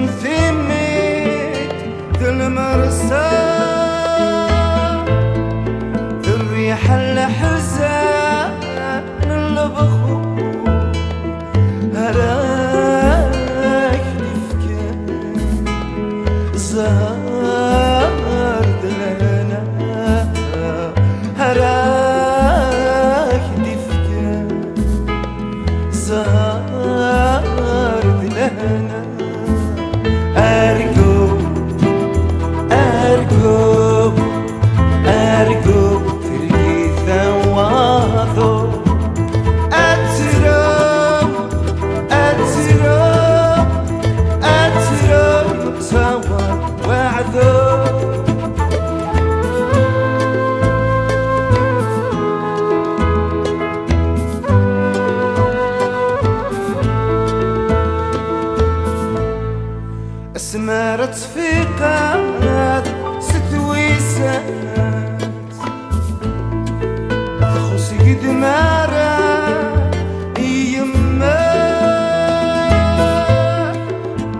ثميت ذي المرسى ذي الريح الحزان اللي بخور هراك دفكان زهر دلنا هراك دفكان زهر دلنا أرجو أرجو أرجو ترقي ثواظو أترم أترم أترم متسوى وعذو اسمرت في قاد ستويسات تخصي قد مارا يما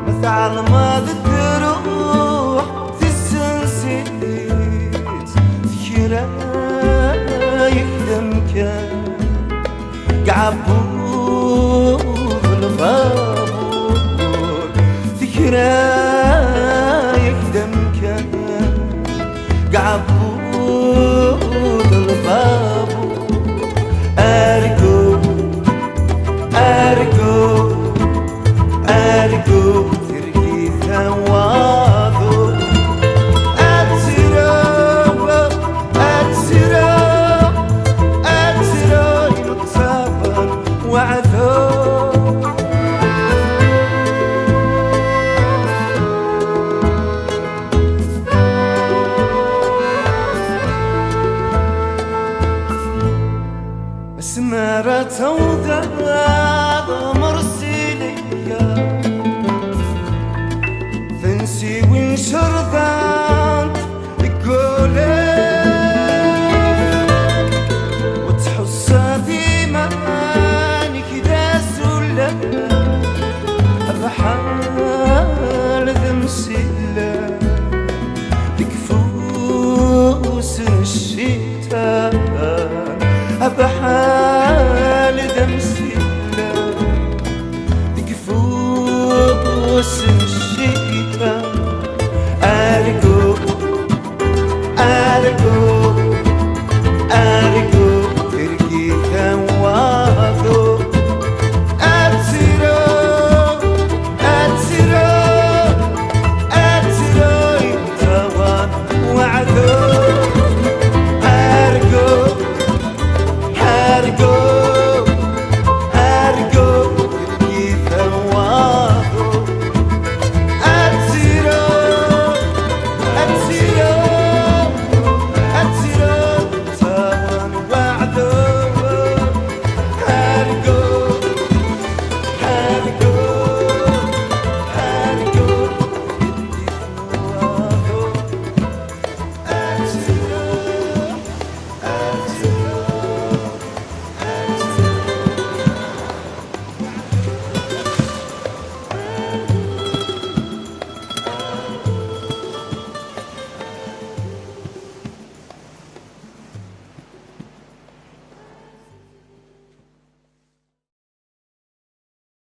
مثل ما تروح في السنسيت ذكرى يخدم كان قعبوض البابور ذكرى يخدم كان قعبوض البابور أرجو أرجو أرجو ترقي ثواظو أترم أترم أترم متصابر وعذو اسمرت وذاب مرسلية فنسي وانشر ذا